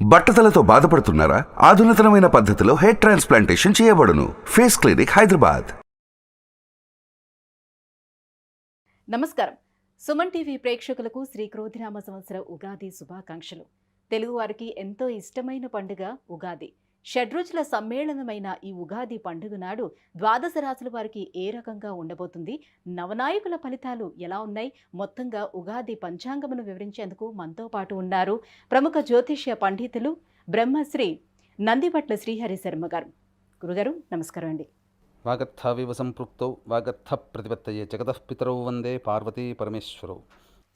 బట్టతలతో బాధపడుతున్నారా? ఆధునితనమైన పద్ధతిలో hair transplantation చేయబడును. Face clinic, Hyderabad. నమస్కారం. సుమన్ టీవీ ప్రేక్షకులకు శ్రీ క్రోధినామ సంవత్సర ఉగాది శుభాకాంక్షలు. తెలుగువారికి ఎంతో ఇష్టమైన పండుగ ఉగాది. షడ్రుచుల సమ్మేళనమైన ఈ ఉగాది పండుగ నాడు ద్వాదశ రాశుల వారికి ఏ రకంగా ఉండబోతుంది, నవనాయకుల ఫలితాలు ఎలా ఉన్నాయి, మొత్తంగా ఉగాది పంచాంగమును వివరించేందుకు మనతో పాటు ఉన్నారు ప్రముఖ జ్యోతిష్య పండితులు బ్రహ్మశ్రీ నందిపట్ల శ్రీహరి శర్మ గారు. గురుగారు నమస్కారం అండి. వాగర్థావివ సంపృక్తౌ వాగర్థ ప్రతిపత్తయే జగతః పితరౌ వందే పార్వతీ పరమేశ్వరౌ.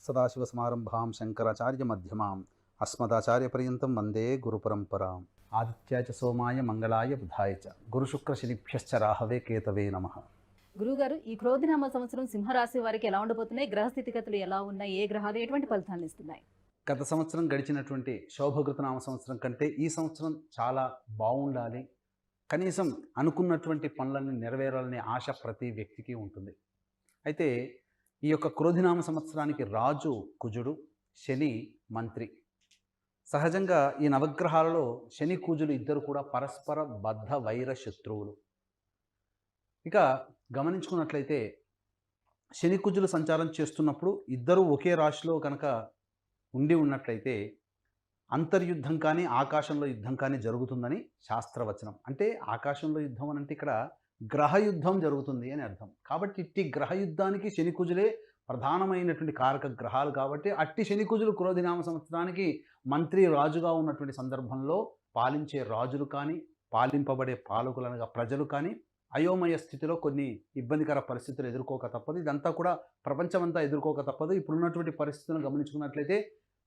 సదాశివసమారంభాం శంకరాచార్య మధ్యమాం అస్మదాచార్యపర్యంతం వందే గురుపరంపరాం. ఆదిత్యాయ చ సోమాయ మంగళాయ బుధాయ చ గురుశుక్రశనిభ్యశ్చ రాహవే కేతవే నమః. గురుగారు, ఈ క్రోధినామ సంవత్సరం సింహరాశి వారికి ఎలా ఉండబోతున్నాయి? గ్రహ స్థితిగతులు ఎలా ఉన్నాయి? ఏ గ్రహాలు ఎటువంటి ఫలితాలను ఇస్తున్నాయి? గత సంవత్సరం గడిచినటువంటి శోభకృతనామ సంవత్సరం కంటే ఈ సంవత్సరం చాలా బాగుండాలి, కనీసం అనుకున్నటువంటి పనులన్నీ నెరవేరాలనే ఆశ ప్రతి వ్యక్తికి ఉంటుంది. అయితే ఈ యొక్క క్రోధినామ సంవత్సరానికి రాజు కుజుడు, శని మంత్రి. సహజంగా ఈ నవగ్రహాలలో శని కుజులు ఇద్దరు కూడా పరస్పర బద్ధ వైర శత్రువులు. ఇక గమనించుకున్నట్లయితే శని కుజులు సంచారం చేస్తున్నప్పుడు ఇద్దరు ఒకే రాశిలో కనుక ఉన్నట్లయితే అంతర్యుద్ధం కానీ ఆకాశంలో యుద్ధం కానీ జరుగుతుందని శాస్త్రవచనం. అంటే ఆకాశంలో యుద్ధం అని అంటే ఇక్కడ గ్రహయుద్ధం జరుగుతుంది అని అర్థం. కాబట్టి ఇట్టి గ్రహయుద్ధానికి శని కుజులే ప్రధానమైనటువంటి కారక గ్రహాలు. కాబట్టి అట్టి శని కుజులు క్రోధినామ సంవత్సరానికి మంత్రి రాజుగా ఉన్నటువంటి సందర్భంలో పాలించే రాజులు కానీ పాలింపబడే పాలకులనగా ప్రజలు కానీ అయోమయ స్థితిలో కొన్ని ఇబ్బందికర పరిస్థితులు ఎదుర్కోక తప్పదు. ఇదంతా కూడా ప్రపంచమంతా ఎదుర్కోక తప్పదు. ఇప్పుడున్నటువంటి పరిస్థితులను గమనించుకున్నట్లయితే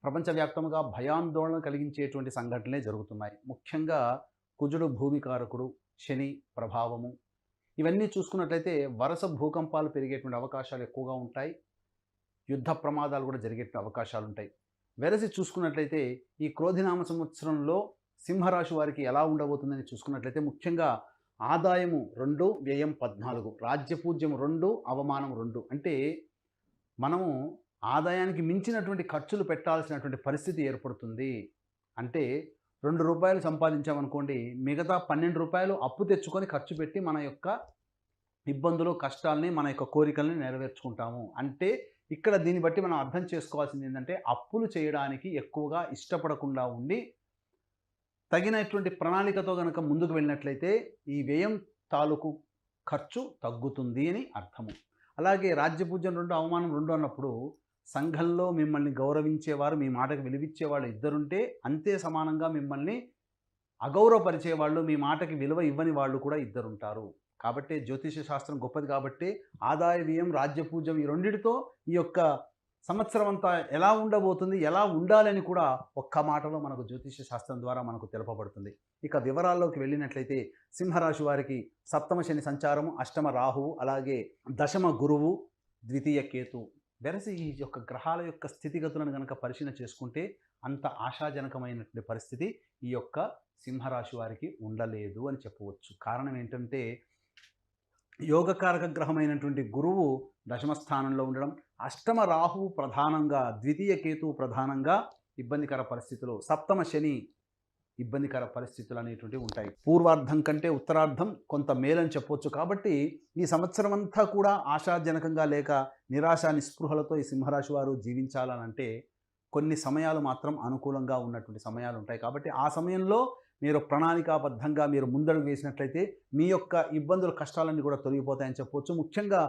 ప్రపంచవ్యాప్తంగా భయాందోళన కలిగించేటువంటి సంఘటనలే జరుగుతున్నాయి. ముఖ్యంగా కుజుడు భూమికారకుడు, శని ప్రభావము, ఇవన్నీ చూసుకున్నట్లయితే వరుస భూకంపాలు పెరిగేటువంటి అవకాశాలు ఎక్కువగా ఉంటాయి. యుద్ధ ప్రమాదాలు కూడా జరిగేటువంటి అవకాశాలు ఉంటాయి. వెరసి చూసుకున్నట్లయితే ఈ క్రోధినామ సంవత్సరంలో సింహరాశి వారికి ఎలా ఉండబోతుందని చూసుకున్నట్లయితే ముఖ్యంగా ఆదాయము 2, వ్యయం 14, రాజ్యపూజ్యం 2, అవమానం 2. అంటే మనము ఆదాయానికి మించినటువంటి ఖర్చులు పెట్టాల్సినటువంటి పరిస్థితి ఏర్పడుతుంది. అంటే 2 రూపాయలు సంపాదించామనుకోండి, మిగతా 12 రూపాయలు అప్పు తెచ్చుకొని ఖర్చు పెట్టి మన యొక్క ఇబ్బందులు కష్టాలని మన యొక్క కోరికల్ని నెరవేర్చుకుంటాము. అంటే ఇక్కడ దీన్ని బట్టి మనం అర్థం చేసుకోవాల్సింది ఏంటంటే అప్పులు చేయడానికి ఎక్కువగా ఇష్టపడకుండా ఉండి తగినటువంటి ప్రణాళికతో కనుక ముందుకు వెళ్ళినట్లయితే ఈ వ్యయం తాలూకు ఖర్చు తగ్గుతుంది అని అర్థము. అలాగే రాజ్యపూజ్యం 2, అవమానం 2 అన్నప్పుడు సంఘంలో మిమ్మల్ని గౌరవించేవారు, మీ మాటకు విలువిచ్చేవాళ్ళు ఇద్దరుంటే అంతే సమానంగా మిమ్మల్ని అగౌరవపరిచేవాళ్ళు, మీ మాటకి విలువ ఇవ్వని వాళ్ళు కూడా ఇద్దరుంటారు. కాబట్టి జ్యోతిష శాస్త్రం గొప్పది. కాబట్టి ఆదాయ వ్యయం రాజ్యపూజ్యం ఈ రెండిటితో ఈ యొక్క సంవత్సరం అంతా ఎలా ఉండబోతుంది, ఎలా ఉండాలని కూడా ఒక్క మాటలో మనకు జ్యోతిష శాస్త్రం ద్వారా మనకు తెలుపబడుతుంది. ఇక వివరాల్లోకి వెళ్ళినట్లయితే సింహరాశి వారికి సప్తమ శని సంచారము, అష్టమ రాహువు, అలాగే దశమ గురువు, ద్వితీయ కేతు. వెరసి ఈ యొక్క గ్రహాల యొక్క స్థితిగతులను కనుక పరిశీలన చేసుకుంటే అంత ఆశాజనకమైనటువంటి పరిస్థితి ఈ యొక్క సింహరాశి వారికి ఉండలేదు అని చెప్పవచ్చు. కారణం ఏంటంటే యోగకారక గ్రహమైనటువంటి గురువు దశమ స్థానంలో ఉండడం, అష్టమ రాహువు ప్రధానంగా, ద్వితీయ కేతువు ప్రధానంగా ఇబ్బందికర పరిస్థితులు, సప్తమ శని ఇబ్బందికర పరిస్థితులు అనేటువంటివి ఉంటాయి. పూర్వార్ధం కంటే ఉత్తరార్ధం కొంత మేలని చెప్పవచ్చు. కాబట్టి ఈ సంవత్సరం అంతా కూడా ఆశాజనకంగా లేక నిరాశ నిస్పృహలతో ఈ సింహరాశి వారు జీవించాలనంటే కొన్ని సమయాలు మాత్రం అనుకూలంగా ఉన్నటువంటి సమయాలు ఉంటాయి. కాబట్టి ఆ సమయంలో మీరు ప్రణాళికాబద్ధంగా మీరు ముందడుగు వేసినట్లయితే మీ యొక్క ఇబ్బందుల కష్టాలన్నీ కూడా తొలగిపోతాయని చెప్పవచ్చు. ముఖ్యంగా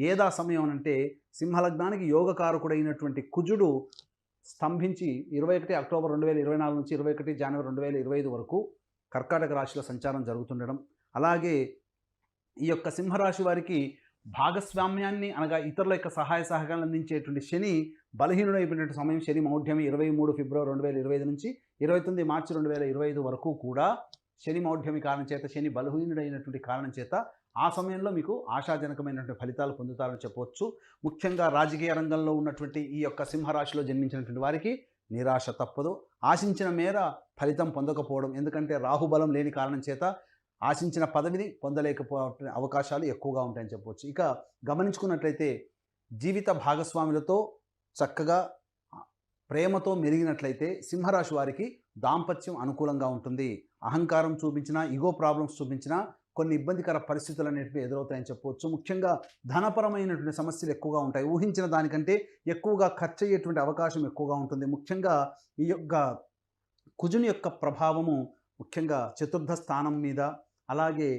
ఏదా సమయం అంటే సింహలగ్నానికి యోగకారకుడైనటువంటి కుజుడు స్తంభించి 21 అక్టోబర్ 2024 నుంచి 21 జనవరి 2025 వరకు కర్కాటక రాశిలో సంచారం జరుగుతుండడం, అలాగే ఈ యొక్క సింహరాశి వారికి భాగస్వామ్యాన్ని అనగా ఇతరుల యొక్క సహాయ సహకారాలు అందించేటువంటి శని బలహీనుడైపోయినటువంటి సమయం. శని మౌఢ్యమి 23 ఫిబ్రవరి 2025 నుంచి 29 మార్చి 2025 వరకు కూడా శని మౌఢ్యమి కారణం చేత, శని బలహీనుడైనటువంటి కారణం చేత ఆ సమయంలో మీకు ఆశాజనకమైనటువంటి ఫలితాలు పొందుతారని చెప్పవచ్చు. ముఖ్యంగా రాజకీయ రంగంలో ఉన్నటువంటి ఈ యొక్క సింహరాశిలో జన్మించినటువంటి వారికి నిరాశ తప్పదు. ఆశించిన మేర ఫలితం పొందకపోవడం, ఎందుకంటే రాహుబలం లేని కారణం చేత ఆశించిన పదవిని పొందలేకపోవడం అవకాశాలు ఎక్కువగా ఉంటాయని చెప్పవచ్చు. ఇక గమనించుకున్నట్లయితే జీవిత భాగస్వాములతో చక్కగా ప్రేమతో మెరిగినట్లయితే సింహరాశి వారికి దాంపత్యం అనుకూలంగా ఉంటుంది. అహంకారం చూపించినా, ఇగో ప్రాబ్లమ్స్ చూపించినా కొన్ని ఇబ్బందికర పరిస్థితులు అనేటివి ఎదురవుతాయని చెప్పవచ్చు. ముఖ్యంగా ధనపరమైనటువంటి సమస్యలు ఎక్కువగా ఉంటాయి. ఊహించిన దానికంటే ఎక్కువగా ఖర్చు అయ్యేటువంటి అవకాశం ఎక్కువగా ఉంటుంది. ముఖ్యంగా ఈ యొక్క కుజుని యొక్క ప్రభావము ముఖ్యంగా చతుర్థ స్థానం మీద, అలాగే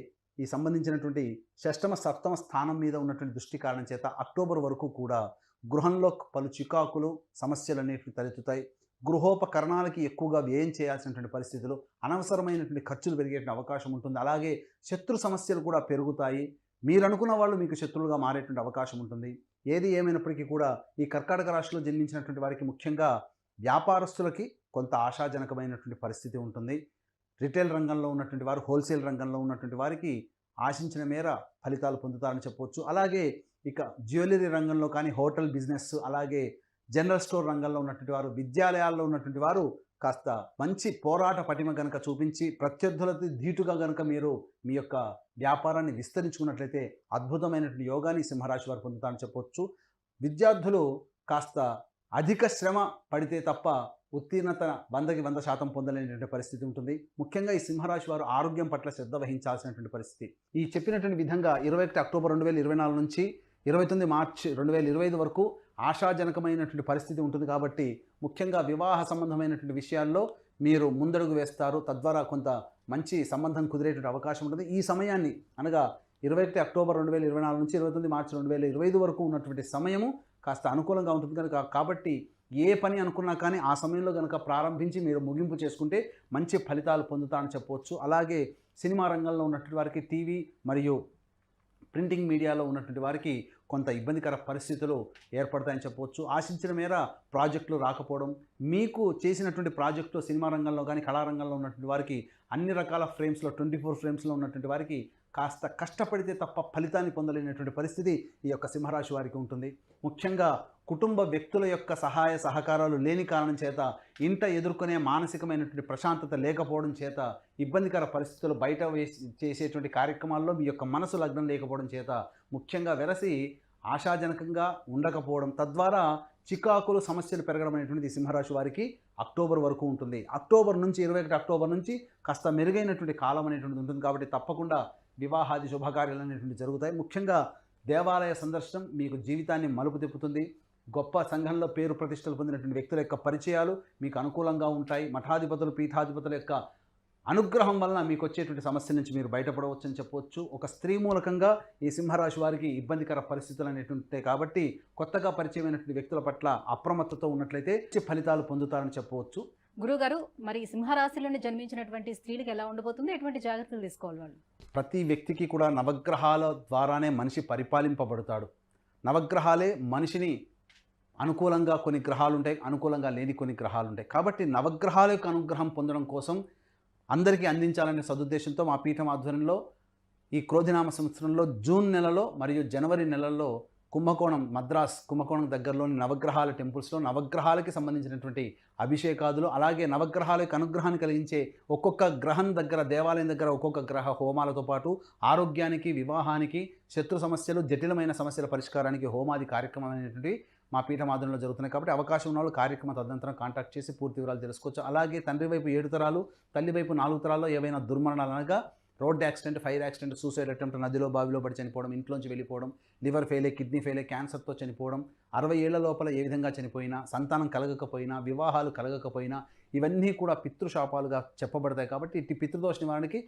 ఈ సంబంధించినటువంటి షష్టమ సప్తమ స్థానం మీద ఉన్నటువంటి దృష్టి కారణం చేత అక్టోబర్ వరకు కూడా గృహంలో పలు చికాకులు సమస్యలు అనేటివి తలెత్తుతాయి. గృహోపకరణాలకి ఎక్కువగా వ్యయం చేయాల్సినటువంటి పరిస్థితులు, అనవసరమైనటువంటి ఖర్చులు పెరిగేటువంటి అవకాశం ఉంటుంది. అలాగే శత్రు సమస్యలు కూడా పెరుగుతాయి. మీరు అనుకున్న వాళ్ళు మీకు శత్రువులుగా మారేటువంటి అవకాశం ఉంటుంది. ఏది ఏమైనప్పటికీ కూడా ఈ కర్కాటక రాశిలో జన్మించినటువంటి వారికి ముఖ్యంగా వ్యాపారస్తులకి కొంత ఆశాజనకమైనటువంటి పరిస్థితి ఉంటుంది. రిటైల్ రంగంలో ఉన్నటువంటి వారు, హోల్సేల్ రంగంలో ఉన్నటువంటి వారికి ఆశించిన మేర ఫలితాలు పొందుతారని చెప్పవచ్చు. అలాగే ఇక జ్యువెలరీ రంగంలో కానీ, హోటల్ బిజినెస్, అలాగే జనరల్ స్టోర్ రంగంలో ఉన్నటువంటి వారు, విద్యాలయాల్లో ఉన్నటువంటి వారు కాస్త మంచి పోరాట పటిమ కనుక చూపించి ప్రత్యర్థులతో ధీటుగా కనుక మీరు మీ యొక్క వ్యాపారాన్ని విస్తరించుకున్నట్లయితే అద్భుతమైనటువంటి యోగాన్ని సింహరాశి వారు పొందుతారని చెప్పవచ్చు. విద్యార్థులు కాస్త అధిక శ్రమ పడితే తప్ప ఉత్తీర్ణత 100కి 100% పొందలేనటువంటి పరిస్థితి ఉంటుంది. ముఖ్యంగా ఈ సింహరాశి వారు ఆరోగ్యం పట్ల శ్రద్ధ వహించాల్సినటువంటి పరిస్థితి. ఈ చెప్పినటువంటి విధంగా 21 అక్టోబర్ 2024 నుంచి 29 మార్చి 2025 వరకు ఆశాజనకమైనటువంటి పరిస్థితి ఉంటుంది. కాబట్టి ముఖ్యంగా వివాహ సంబంధమైనటువంటి విషయాల్లో మీరు ముందడుగు వేస్తారు. తద్వారా కొంత మంచి సంబంధం కుదిరేటువంటి అవకాశం ఉంటుంది. ఈ సమయాన్ని అనగా 21 అక్టోబర్ 2024 నుంచి 29 మార్చి 2025 వరకు ఉన్నటువంటి సమయము కాస్త అనుకూలంగా ఉంటుంది కనుక, కాబట్టి ఏ పని అనుకున్నా కానీ ఆ సమయంలో కనుక ప్రారంభించి మీరు ముగింపు చేసుకుంటే మంచి ఫలితాలు పొందుతారని చెప్పవచ్చు. అలాగే సినిమా రంగంలో ఉన్నటువంటి వారికి, టీవీ మరియు ప్రింటింగ్ మీడియాలో ఉన్నటువంటి వారికి కొంత ఇబ్బందికర పరిస్థితులు ఏర్పడతాయని చెప్పవచ్చు. ఆశించిన మేర ప్రాజెక్టులు రాకపోవడం, మీకు చేసినటువంటి ప్రాజెక్టు సినిమా రంగంలో కానీ, కళారంగంలో ఉన్నటువంటి వారికి అన్ని రకాల ఫ్రేమ్స్లో 24 ఫ్రేమ్స్లో ఉన్నటువంటి వారికి కాస్త కష్టపడితే తప్ప ఫలితాన్ని పొందలేనటువంటి పరిస్థితి ఈ యొక్క సింహరాశి వారికి ఉంటుంది. ముఖ్యంగా కుటుంబ వ్యక్తుల యొక్క సహాయ సహకారాలు లేని కారణం చేత, ఇంట ఎదుర్కొనే మానసికమైనటువంటి ప్రశాంతత లేకపోవడం చేత, ఇబ్బందికర పరిస్థితులు బయట చేసేటువంటి కార్యక్రమాల్లో మీ యొక్క మనసు లగ్నం లేకపోవడం చేత ముఖ్యంగా వెరసి ఆశాజనకంగా ఉండకపోవడం, తద్వారా చికాకులు సమస్యలు పెరగడం అనేటువంటిది సింహరాశి వారికి అక్టోబర్ వరకు ఉంటుంది. అక్టోబర్ నుంచి 21 అక్టోబర్ నుంచి కాస్త మెరుగైనటువంటి కాలం అనేటువంటిది ఉంటుంది. కాబట్టి తప్పకుండా వివాహాది శుభకార్యాలు అనేటువంటి జరుగుతాయి. ముఖ్యంగా దేవాలయ సందర్శనం మీకు జీవితాన్ని మలుపు తిప్పుతుంది. గొప్ప సంఘంలో పేరు ప్రతిష్టలు పొందినటువంటి వ్యక్తుల యొక్క పరిచయాలు మీకు అనుకూలంగా ఉంటాయి. మఠాధిపతులు, పీఠాధిపతుల యొక్క అనుగ్రహం వలన మీకు వచ్చేటువంటి సమస్య నుంచి మీరు బయటపడవచ్చు అని చెప్పవచ్చు. ఒక స్త్రీ మూలకంగా ఈ సింహరాశి వారికి ఇబ్బందికర పరిస్థితులు అనేటువంటి ఉంటాయి. కాబట్టి కొత్తగా పరిచయమైనటువంటి వ్యక్తుల పట్ల అప్రమత్తతో ఉన్నట్లయితే ఫలితాలు పొందుతారని చెప్పవచ్చు. గురుగారు, మరి సింహరాశిలోని జన్మించినటువంటి స్త్రీలకు ఎలా ఉండబోతుంది? ఎటువంటి జాగ్రత్తలు తీసుకోవాలి వాళ్ళు? ప్రతి వ్యక్తికి కూడా నవగ్రహాల ద్వారానే మనిషి పరిపాలింపబడతాడు. నవగ్రహాలే మనిషిని అనుకూలంగా కొన్ని గ్రహాలు ఉంటాయి, అనుకూలంగా లేని కొన్ని గ్రహాలు ఉంటాయి. కాబట్టి నవగ్రహాల యొక్క అనుగ్రహం పొందడం కోసం అందరికీ అందించాలనే సదుద్దేశంతో మా పీఠం ఆధ్వర్యంలో ఈ క్రోధినామ సంవత్సరంలో జూన్ నెలలో మరియు జనవరి నెలల్లో కుంభకోణం, మద్రాస్ కుంభకోణం దగ్గరలోని నవగ్రహాల టెంపుల్స్లో నవగ్రహాలకి సంబంధించినటువంటి అభిషేకాదులు, అలాగే నవగ్రహాల యొక్క అనుగ్రహాన్ని కలిగించే ఒక్కొక్క గ్రహం దగ్గర, దేవాలయం దగ్గర ఒక్కొక్క గ్రహ హోమాలతో పాటు ఆరోగ్యానికి, వివాహానికి, శత్రు సమస్యలు, జటిలమైన సమస్యల పరిష్కారానికి హోమాది కార్యక్రమం అనేటువంటి మా పీఠం ఆధ్వర్యంలో జరుగుతున్నాయి. కాబట్టి అవకాశం ఉన్న వాళ్ళు కార్యక్రమ తదనంతరం కాంటాక్ట్ చేసి పూర్తి వివరాలు తెలుసుకోవచ్చు. అలాగే తండ్రి వైపు 7 తరాలు, తల్లి వైపు 4 తరాల్లో ఏవైనా దుర్మరణాలు అనగా road accident, fire accident, suicide attempt, నదిలో బావిలో పడి చనిపోవడం, ఇంట్లోంచి వెళ్ళిపోవడం, లివర్ ఫెయిల్, కిడ్నీ ఫెయిల్, క్యాన్సర్తో చనిపోవడం, 60 ఏళ్ల లోపల ఏ విధంగా చనిపోయినా, సంతానం కలగకపోయినా, వివాహాలు కలగకపోయినా ఇవన్నీ కూడా పితృశాపాలుగా చెప్పబడతాయి. కాబట్టి ఇట్టి పితృదోష నివారణకి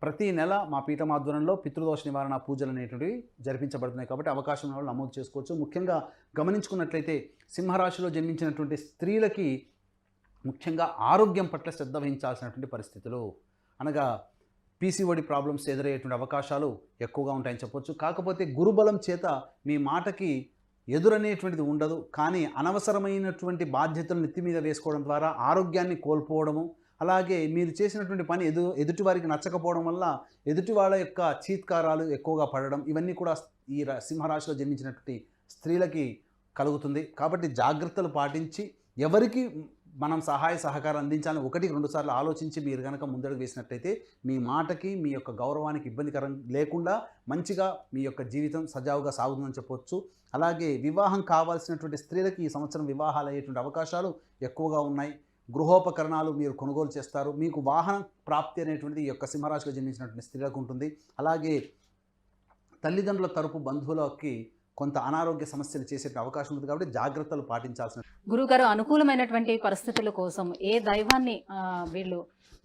ప్రతి నెల మా పీఠం ఆధ్వర్యంలో పితృదోష నివారణ పూజలు అనేటువంటివి జరిపించబడుతున్నాయి. కాబట్టి అవకాశం ఉన్న వాళ్ళు నమోదు చేసుకోవచ్చు. ముఖ్యంగా గమనించుకున్నట్లయితే సింహరాశిలో జన్మించినటువంటి స్త్రీలకి ముఖ్యంగా ఆరోగ్యం పట్ల శ్రద్ధ వహించాల్సినటువంటి పరిస్థితులు అనగా పీసీఓడి ప్రాబ్లమ్స్ ఎదురయ్యేటువంటి అవకాశాలు ఎక్కువగా ఉంటాయని చెప్పొచ్చు. కాకపోతే గురుబలం చేత మీ మాటకి ఎదురనేటువంటిది ఉండదు. కానీ అనవసరమైనటువంటి బాధ్యతలు నెత్తి మీద వేసుకోవడం ద్వారా ఆరోగ్యాన్ని కోల్పోవడము, అలాగే మీరు చేసినటువంటి పని ఎదుటి వారికి నచ్చకపోవడం వల్ల ఎదుటి వాళ్ళ యొక్క చీత్కారాలు ఎక్కువగా పడడం, ఇవన్నీ కూడా ఈ సింహరాశిలో జన్మించినటువంటి స్త్రీలకి కలుగుతుంది. కాబట్టి జాగ్రత్తలు పాటించి ఎవరికి మనం సహాయ సహకారం అందించాలని 1-2 సార్లు ఆలోచించి మీరు కనుక ముందడుగు వేసినట్టయితే మీ మాటకి, మీ యొక్క గౌరవానికి ఇబ్బందికరం లేకుండా మంచిగా మీ యొక్క జీవితం సజావుగా సాగుతుందని చెప్పవచ్చు. అలాగే వివాహం కావాల్సినటువంటి స్త్రీలకి ఈ సంవత్సరం వివాహాలు అయ్యేటువంటి అవకాశాలు ఎక్కువగా ఉన్నాయి. గృహోపకరణాలు మీరు కొనుగోలు చేస్తారు. మీకు వాహన ప్రాప్తి అనేటువంటిది ఈ యొక్క సింహరాశిలో జన్మించినటువంటి స్త్రీలకు ఉంటుంది. అలాగే తల్లిదండ్రుల తరపు బంధువులకి కొంత అనారోగ్య సమస్యలు చేసే అవకాశం ఉంది కాబట్టి జాగ్రత్తలు పాటించాల్సిన. గురుగారు, అనుకూలమైనటువంటి పరిస్థితుల కోసం ఏ దైవాన్ని వీళ్ళు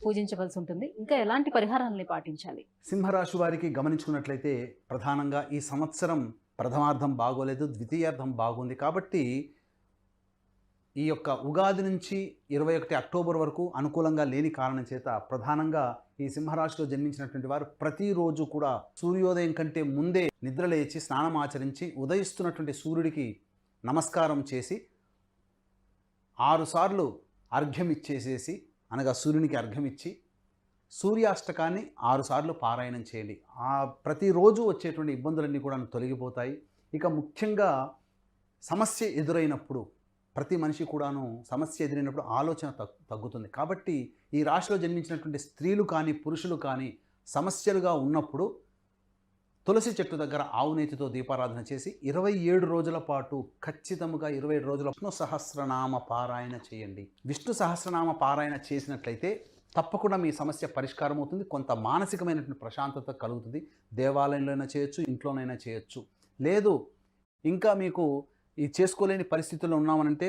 పూజించవలసి ఉంటుంది, ఇంకా ఎలాంటి పరిహారాలని పాటించాలి? సింహరాశి వారికి గమనించుకున్నట్లయితే ప్రధానంగా ఈ సంవత్సరం ప్రథమార్థం బాగోలేదు, ద్వితీయార్థం బాగుంది. కాబట్టి ఈ యొక్క ఉగాది నుంచి 21 అక్టోబర్ వరకు అనుకూలంగా లేని కారణం చేత ప్రధానంగా ఈ సింహరాశిలో జన్మించినటువంటి వారు ప్రతిరోజు కూడా సూర్యోదయం కంటే ముందే నిద్రలేచి స్నానం ఆచరించి ఉదయిస్తున్నటువంటి సూర్యుడికి నమస్కారం చేసి 6 సార్లు అర్ఘ్యం ఇచ్చేసేసి, అనగా సూర్యునికి అర్ఘ్యం ఇచ్చి సూర్యాష్టకాన్ని 6 సార్లు పారాయణం చేయండి. ప్రతిరోజు వచ్చేటువంటి ఇబ్బందులన్నీ కూడా తొలగిపోతాయి. ఇక ముఖ్యంగా సమస్య ఎదురైనప్పుడు ప్రతి మనిషి కూడాను సమస్య ఎదురైనప్పుడు ఆలోచన తగ్గుతుంది. కాబట్టి ఈ రాశిలో జన్మించినటువంటి స్త్రీలు కానీ పురుషులు కానీ సమస్యలుగా ఉన్నప్పుడు తులసి చెట్టు దగ్గర ఆవు నేతితో దీపారాధన చేసి 27 రోజుల పాటు ఖచ్చితంగా 27 రోజుల విష్ణు సహస్రనామ పారాయణ చేయండి. విష్ణు సహస్రనామ పారాయణ చేసినట్లయితే తప్పకుండా మీ సమస్య పరిష్కారం అవుతుంది. కొంత మానసికమైనటువంటి ప్రశాంతత కలుగుతుంది. దేవాలయంలోనైనా చేయొచ్చు, ఇంట్లోనైనా చేయొచ్చు. లేదు ఇంకా మీకు ఈ చేసుకోలేని పరిస్థితుల్లో ఉన్నామనంటే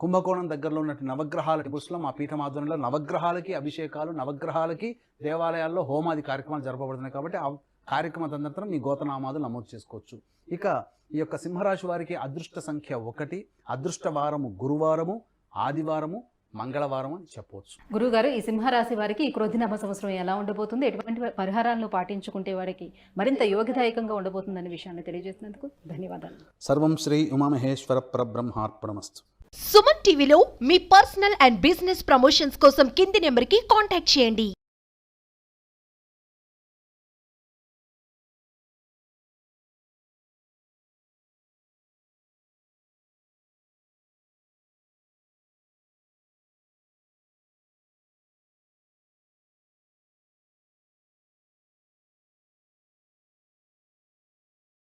కుంభకోణం దగ్గరలో ఉన్నటువంటి నవగ్రహాల టెంపుల్స్లో మా పీఠం ఆధ్వర్యంలో నవగ్రహాలకి అభిషేకాలు, నవగ్రహాలకి దేవాలయాల్లో హోమాది కార్యక్రమాలు జరపబడుతున్నాయి. కాబట్టి ఆ కార్యక్రమ తదనంతరం మీ గోతనామాలు నమోదు చేసుకోవచ్చు. ఇక ఈ యొక్క సింహరాశి వారికి అదృష్ట సంఖ్య 1, అదృష్ట వారము గురువారము, ఆదివారము, మంగళవారం అని చెప్పవచ్చు. గురుగారు, ఈ సింహరాశి వారికి ఈ క్రోధినామ సంవత్సరం ఎలా ఉండబోతుంది, ఎటువంటి పరిహారాలను పాటించుకుంటే వారికి మరింత యోగదాయకంగా ఉండబోతుందనే విషయాన్ని తెలియజేసినందుకు ధన్యవాదాలు. సర్వం శ్రీ ఉమామహేశ్వర పరబ్రహ్మార్పణమస్తు. సుమన్ టీవీలో మీ పర్సనల్ అండ్ బిజినెస్ ప్రమోషన్స్ కోసం కింది నెంబర్కి కాంటాక్ట్ చేయండి.